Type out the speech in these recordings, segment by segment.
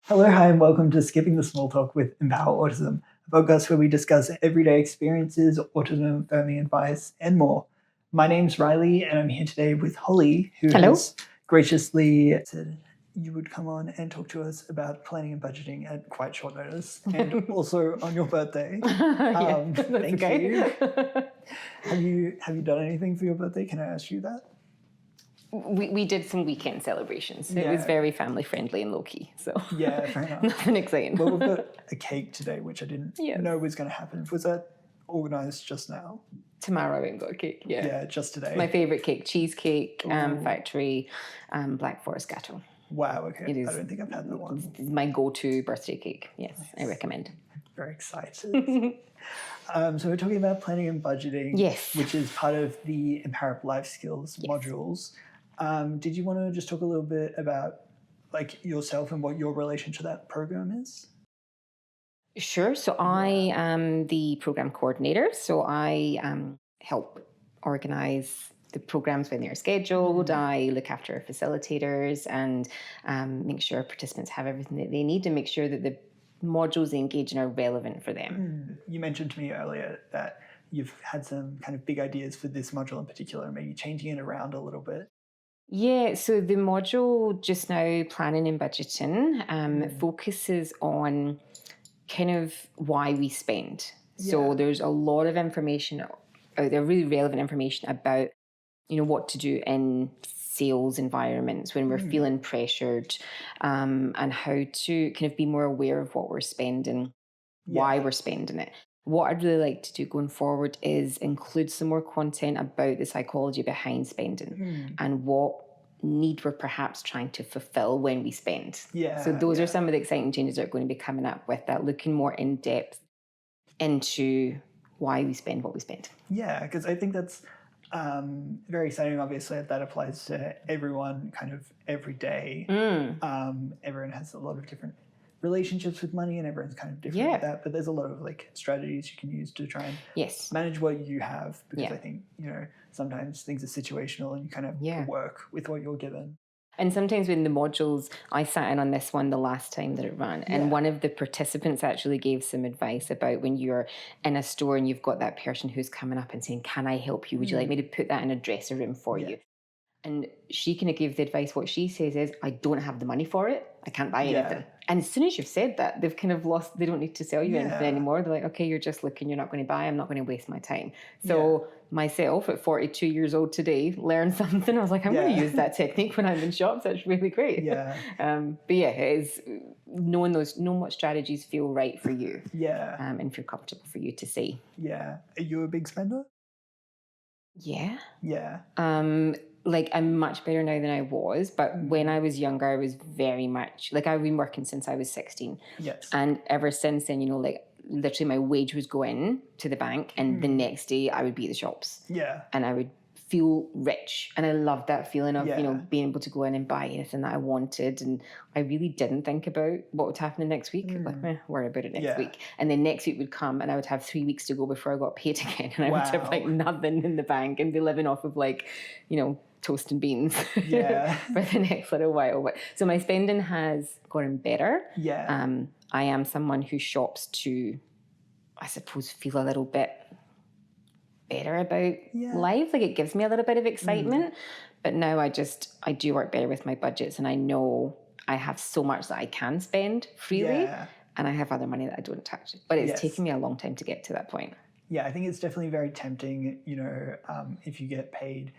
Hello, hi, and welcome to Skipping the Small Talk with Empower Autism, a podcast where we discuss everyday experiences, autism-affirming advice, and more. My name's Riley, and I'm here today with Holly, who Hello. has graciously said you would come on and talk to us about planning and budgeting at quite short notice, and also on your birthday. Thank you. Have you done anything for your birthday? Can I ask you that? We did some weekend celebrations. It was very family friendly and low key. So Yeah, fair enough. nothing exciting. Well, we've got a cake today, which I didn't know was going to happen. Was that organised just now? Tomorrow I went and got a cake. Yeah, just today. My favourite cake, cheesecake, factory, Black Forest Gâteau. Wow, okay. I don't think I've had that one. It's my go-to birthday cake. Yes, nice. I recommend. Very excited. So we're talking about planning and budgeting, yes, which is part of the Empower Life Skills modules. Did you want to just talk a little bit about like yourself and what your relation to that program is? Sure. So I am the program coordinator. So I help organize the programs when they're scheduled. I look after our facilitators and make sure participants have everything that they need to make sure that the modules they engage in are relevant for them. You mentioned to me earlier that you've had some kind of big ideas for this module in particular, maybe changing it around a little bit. Yeah, so the module just now, planning and budgeting, focuses on kind of why we spend. So there's a lot of information out there, really relevant information about, what to do in sales environments when we're feeling pressured, and how to kind of be more aware of what we're spending, why we're spending it. What I'd really like to do going forward is include some more content about the psychology behind spending and what need we're perhaps trying to fulfill when we spend. So those are some of the exciting changes that are going to be coming up with that, looking more in depth into why we spend what we spend. Yeah, because I think that's very exciting. Obviously, that applies to everyone kind of every day. Everyone has a lot of different relationships with money and everyone's kind of different with that, but there's a lot of like strategies you can use to try and manage what you have, because I think sometimes things are situational and you kind of work with what you're given. And sometimes when the modules, I sat in on this one the last time that it ran, and one of the participants actually gave some advice about when you're in a store and you've got that person who's coming up and saying, can I help you? Would you like me to put that in a dressing room for you? And she kind of gave the advice, what she says is, I don't have the money for it. I can't buy anything. And as soon as you've said that, they've kind of lost, they don't need to sell you anything anymore. They're like, okay, you're just looking, you're not going to buy, I'm not going to waste my time. So myself at 42 years old today, learned something. I was like, I'm going to use that technique when I'm in shops. That's really great. But it is knowing what strategies feel right for you. And feel comfortable for you to say. Are you a big spender? Like I'm much better now than I was, but when I was younger, I was very much like I've been working since I was 16. And ever since then, like literally my wage was going to the bank, and the next day I would be at the shops. And I would feel rich, and I loved that feeling of being able to go in and buy anything that I wanted. And I really didn't think about what would happen the next week. Like, worry about it next week. And then next week would come, and I would have 3 weeks to go before I got paid again, and I would have like nothing in the bank and be living off of like toast and beans for the next little while. But so my spending has gotten better. I am someone who shops to, I suppose, feel a little bit better about life. Like it gives me a little bit of excitement. But now I do work better with my budgets, and I know I have so much that I can spend freely, and I have other money that I don't touch. But it's taken me a long time to get to that point. I think it's definitely very tempting, if you get paid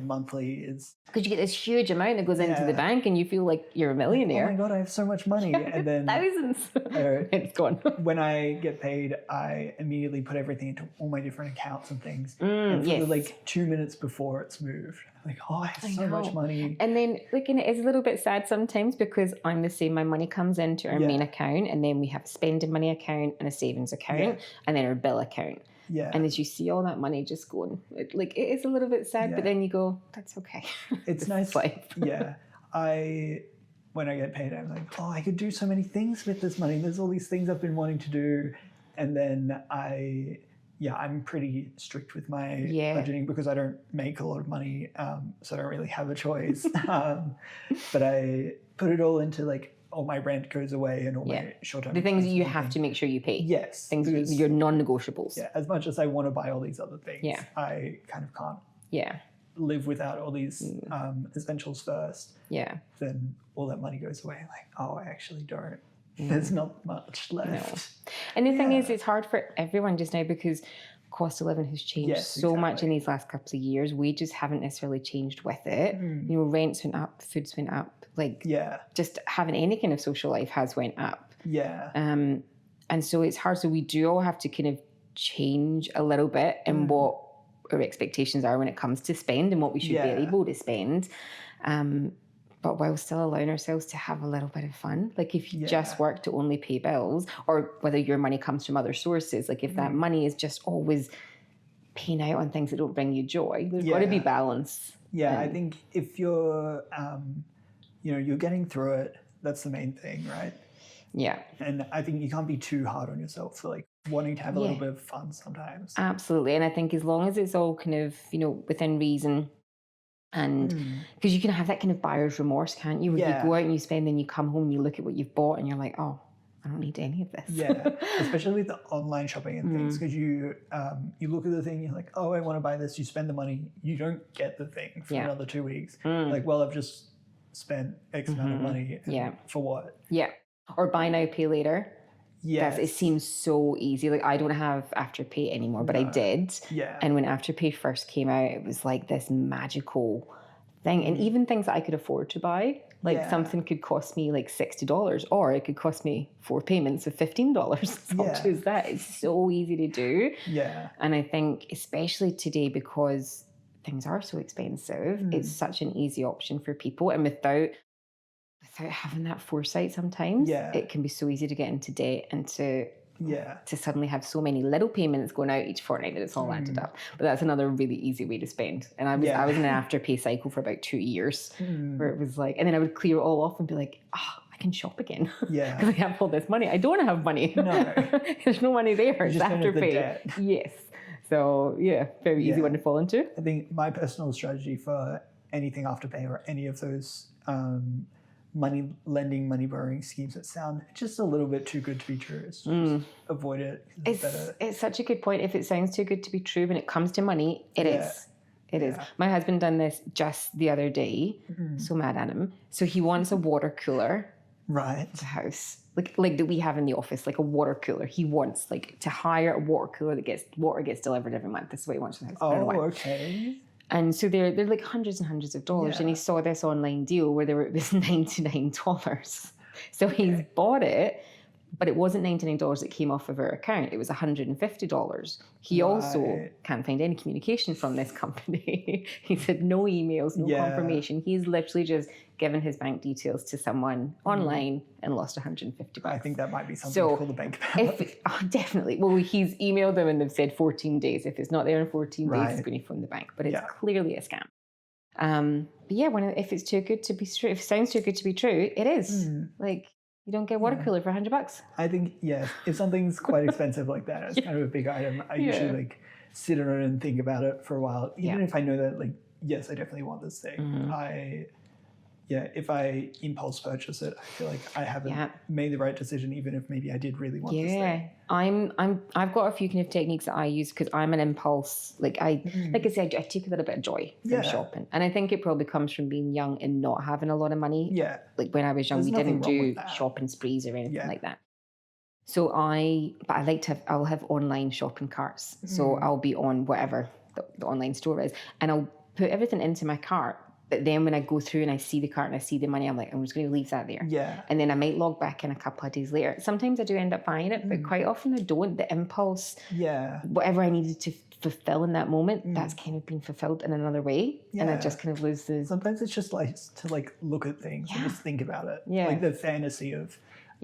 monthly is because you get this huge amount that goes into the bank, and you feel like you're a millionaire. Oh my god, I have so much money, and then thousands. It's gone. When I get paid, I immediately put everything into all my different accounts and things. And for like 2 minutes before it's moved, I'm like, oh, I have so much money. And then like, and it is a little bit sad sometimes because I'm the same. My money comes into our main account, and then we have a spending money account and a savings account, and then our bill account. And as you see all that money just going, it is a little bit sad, but then you go, that's okay. It's nice. When I get paid, I'm like, oh, I could do so many things with this money. There's all these things I've been wanting to do. And then I'm pretty strict with my budgeting because I don't make a lot of money. So I don't really have a choice. But I put it all into like all my rent goes away and all my short-term the things you have to make sure you pay. Yes. Things your non-negotiables. Yeah. As much as I want to buy all these other things, I kind of can't live without all these essentials first. Yeah. Then all that money goes away. Like, oh, I actually don't. There's not much left. No. And the thing is, it's hard for everyone just now because cost of living has changed so much in these last couple of years. Wages haven't necessarily changed with it. You know, rents went up, foods went up. Like, just having any kind of social life has went up. Yeah. And so it's hard. So we do all have to kind of change a little bit in what our expectations are when it comes to spend and what we should be able to spend. But while still allowing ourselves to have a little bit of fun. Like if you just work to only pay bills, or whether your money comes from other sources, like if that money is just always paying out on things that don't bring you joy, there's got to be balance. Yeah, I think if you're, you're getting through it, that's the main thing, right? Yeah. And I think you can't be too hard on yourself for like wanting to have a little bit of fun sometimes. Absolutely. And I think as long as it's all kind of, within reason, and because you can have that kind of buyer's remorse, can't you? Where you go out and you spend, then you come home and you look at what you've bought and you're like, oh, I don't need any of this. Yeah, especially with the online shopping and things, because you look at the thing, you're like, oh, I want to buy this. You spend the money, you don't get the thing for another 2 weeks. Like, well, I've just spent X amount of money. For what? Yeah. Or buy now, pay later. Yes. It seems so easy. Like I don't have Afterpay anymore, but I did. Yeah. And when Afterpay first came out, it was like this magical thing. And even things that I could afford to buy, like something could cost me like $60, or it could cost me 4 payments of $15. I'll choose that. It's so easy to do. Yeah. And I think especially today, because things are so expensive, it's such an easy option for people. And without having that foresight sometimes, it can be so easy to get into debt and to suddenly have so many little payments going out each fortnight that it's all added up. But that's another really easy way to spend. And I was in an Afterpay cycle for about 2 years where it was like, and then I would clear it all off and be like, I can shop again. Yeah. Because I have all this money. I don't have money. No. There's no money there. It's Afterpay. Yes. So very easy one to fall into. I think my personal strategy for anything Afterpay or any of those money lending, money borrowing schemes that sound just a little bit too good to be true, just avoid it. It's such a good point. If it sounds too good to be true when it comes to money, it is. It is. My husband done this just the other day. So mad at him. So he wants a water cooler. Right. At the house. Like that we have in the office, like a water cooler. He wants like to hire a water cooler that water gets delivered every month. That's what he wants for the house. Oh, okay. And so they're like hundreds and hundreds of dollars. And he saw this online deal where it was $99. So he's bought it, but it wasn't $99 that came off of our account. It was $150. He also can't find any communication from this company. He said no emails, no confirmation. He's literally just given his bank details to someone online and lost $150. I think that might be something to call the bank about. Definitely. Well, he's emailed them and they've said 14 days. If it's not there in 14 days, it's going to phone the bank. But it's clearly a scam. But if it's too good to be true, if it sounds too good to be true, it is. Like, you don't get water cooler for $100. I think, if something's quite expensive like that, it's kind of a big item, I usually like sit on it and think about it for a while. Even if I know that, like, yes, I definitely want this thing. If I impulse purchase it, I feel like I haven't made the right decision, even if maybe I did really want this thing. I've got a few kind of techniques that I use because I'm an impulse. Like I said, I take a little bit of joy from shopping, and I think it probably comes from being young and not having a lot of money. Yeah, like when I was young, we didn't do shopping sprees or anything like that. So I'll have online shopping carts. So I'll be on whatever the online store is, and I'll put everything into my cart. But then when I go through and I see the cart and I see the money, I'm like, I'm just going to leave that there. Yeah. And then I might log back in a couple of days later. Sometimes I do end up buying it, but quite often I don't. The impulse, whatever I needed to fulfill in that moment, that's kind of been fulfilled in another way. Yeah. And I just kind of lose the... Sometimes it's just like to like look at things and just think about it. Yeah. Like the fantasy of,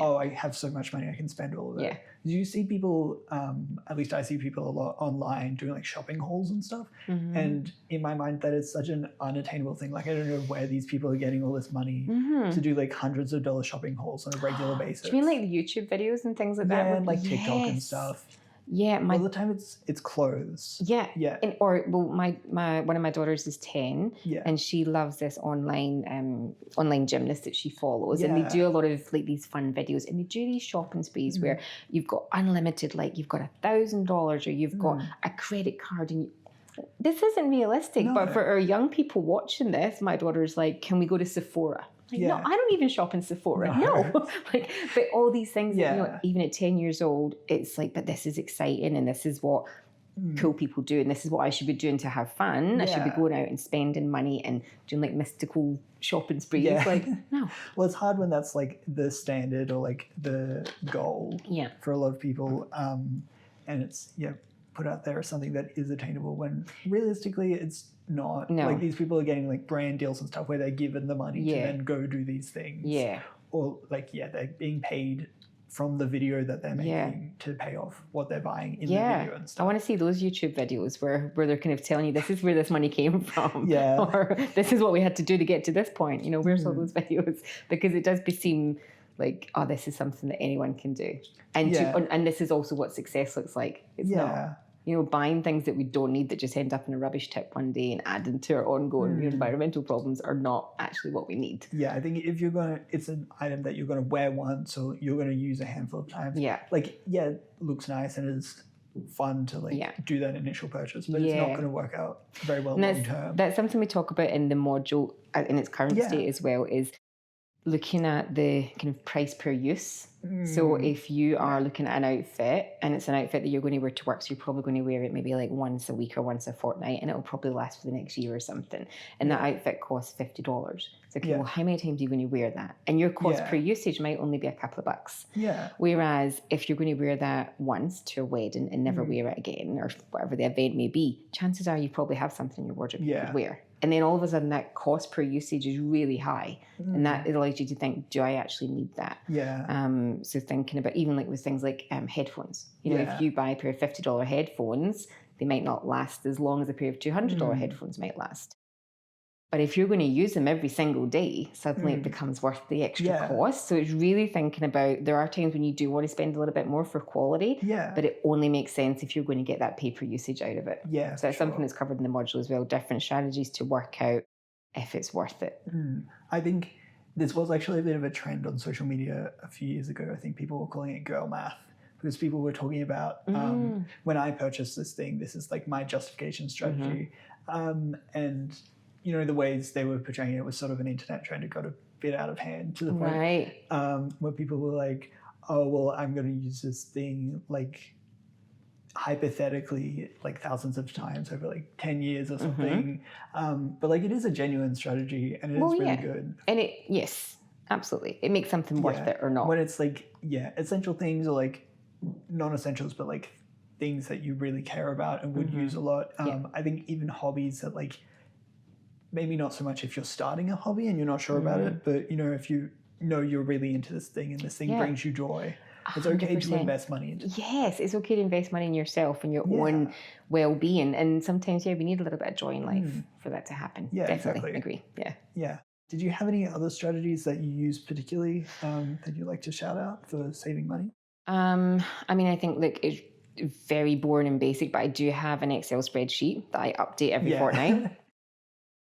I have so much money, I can spend all of it. Yeah. Do you see people, at least I see people a lot online doing like shopping hauls and stuff. And in my mind, that is such an unattainable thing. Like, I don't know where these people are getting all this money to do like hundreds of dollars shopping hauls on a regular basis. Do you mean like YouTube videws and things like that? Yeah, and like TikTok and stuff. Yeah, all the time it's clothes. Yeah. Yeah. My one of my daughters is 10, and she loves this online gymnast that she follows, and they do a lot of like these fun videos, and they do these shopping sprees where you've got unlimited, like you've got $1,000 or you've got a credit card, and this isn't realistic. No. But for our young people watching this, my daughter's like, "Can we go to Sephora?" Like, no, I don't even shop in Sephora. No. Like, but all these things that, you know, even at 10 years old, it's like, but this is exciting and this is what cool people do and this is what I should be doing to have fun. I should be going out and spending money and doing like mystical shopping sprees. Like, no. Well, it's hard when that's like the standard or like the goal for a lot of people. And it's, put out there as something that is attainable when realistically it's not. No. Like these people are getting like brand deals and stuff where they're given the money to then go do these things. Yeah. Or like, they're being paid from the video that they're making to pay off what they're buying in the video and stuff. I want to see those YouTube videos where they're kind of telling you this is where this money came from. Or this is what we had to do to get to this point. You know, where's all those videos? Because it does seem like, oh, this is something that anyone can do. And and this is also what success looks like. It's not, you know, buying things that we don't need that just end up in a rubbish tip one day and adding to our ongoing environmental problems are not actually what we need. Yeah, I think if you're going to, it's an item that you're going to wear once or you're going to use a handful of times. Yeah. Like, it looks nice and it's fun to like do that initial purchase, but it's not going to work out very well long term. That's something we talk about in the module in its current state as well, is looking at the kind of price per use. So if you are looking at an outfit and it's an outfit that you're going to wear to work, so you're probably going to wear it maybe like once a week or once a fortnight, and it'll probably last for the next year or something. And that outfit costs $50. So okay, well, how many times are you going to wear that? And your cost per usage might only be a couple of bucks. Yeah. Whereas if you're going to wear that once to a wedding and never wear it again, or whatever the event may be, chances are you probably have something in your wardrobe you could wear. And then all of a sudden that cost per usage is really high. And that allows you to think, do I actually need that? Yeah. So thinking about even like with things like headphones. You know, if you buy a pair of $50 headphones, they might not last as long as a pair of $200 headphones might last. But if you're going to use them every single day, suddenly it becomes worth the extra cost. So it's really thinking about, there are times when you do want to spend a little bit more for quality, but it only makes sense if you're going to get that pay per usage out of it. Yeah, so that's something that's covered in the module as well, different strategies to work out if it's worth it. I think this was actually a bit of a trend on social media a few years ago. I think people were calling it girl math, because people were talking about, when I purchased this thing, this is like my justification strategy. And you know, the ways they were portraying it was sort of an internet trend. It got a bit out of hand to the point where people were like, oh, well, I'm going to use this thing like hypothetically like thousands of times over like 10 years or something. But like it is a genuine strategy and it is really good. And absolutely. It makes something worth it or not. When it's like, essential things or like non-essentials, but like things that you really care about and would use a lot. I think even hobbies that like, maybe not so much if you're starting a hobby and you're not sure about it, but you know, if you know you're really into this thing and this thing brings you joy, it's 100%. Okay to invest money into it. Yes, it's okay to invest money in yourself and your own well-being. And sometimes, we need a little bit of joy in life for that to happen. Yeah, definitely agree. Yeah. Did you have any other strategies that you use particularly that you'd like to shout out for saving money? I mean, I think like it's very boring and basic, but I do have an Excel spreadsheet that I update every fortnight.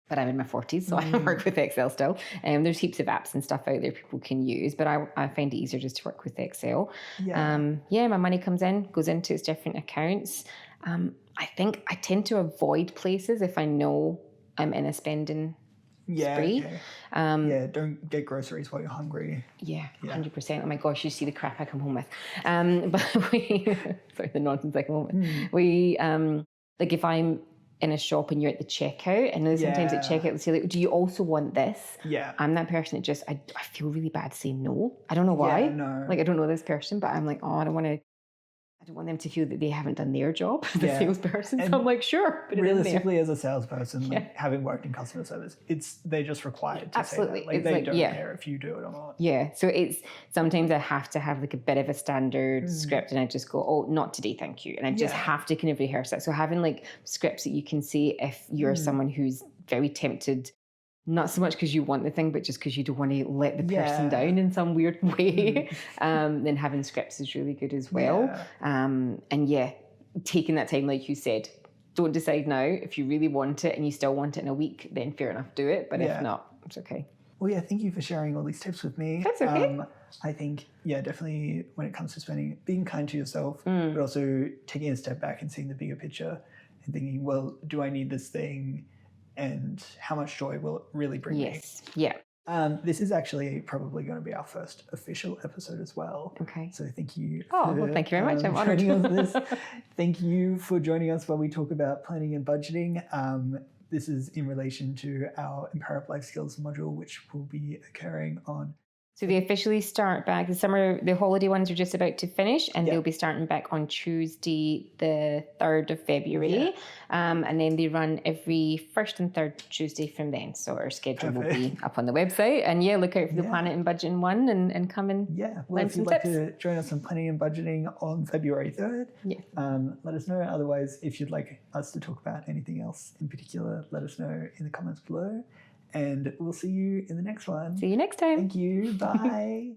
But I'm in my 40s, so I work with Excel still. There's heaps of apps and stuff out there people can use, but I find it easier just to work with Excel. My money comes in, goes into its different accounts. I think I tend to avoid places if I know I'm in a spending spree. Okay. Don't get groceries while you're hungry. 100%. Oh my gosh, you see the crap I come home with. But sorry, the nonsense I come home with. We, like if I'm in a shop and you're at the checkout, and sometimes at checkout they'll say like, do you also want this? I'm that person that just I feel really bad saying no. I don't know why. Like I don't know this person, but I'm like, oh, I don't want them to feel that they haven't done their job as a salesperson. And so I'm like, sure. But realistically, as a salesperson, like, having worked in customer service, they're just required to say that. Like, they don't care if you do it or not. Yeah. So it's sometimes I have to have like a bit of a standard script, and I just go, oh, not today, thank you. And I just have to kind of rehearse that. So having like scripts that you can say if you're someone who's very tempted Not so much because you want the thing, but just because you don't want to let the person down in some weird way. Then having scripts is really good as well. And taking that time, like you said, don't decide now. If you really want it and you still want it in a week, then fair enough, do it. But if not, it's okay. Well, yeah, thank you for sharing all these tips with me. That's okay. I think, definitely when it comes to spending, being kind to yourself, but also taking a step back and seeing the bigger picture and thinking, well, do I need this thing? And how much joy will it really bring me? Yeah. This is actually probably going to be our first official episode as well. Okay. So thank you. Well, thank you very much. I'm honored. Thank you for joining us while we talk about planning and budgeting. This is in relation to our Empower Life Skills module, which will be occurring on. So they officially start back. The holiday ones are just about to finish, and they'll be starting back on Tuesday, the 3rd of February. And then they run every first and third Tuesday from then. So our schedule will be up on the website. And look out for the Planet and Budgeting one and come and learn if some you'd like tips. to join us on planning and budgeting on February 3rd, let us know. Otherwise, if you'd like us to talk about anything else in particular, let us know in the comments below. And we'll see you in the next one. See you next time. Thank you. Bye.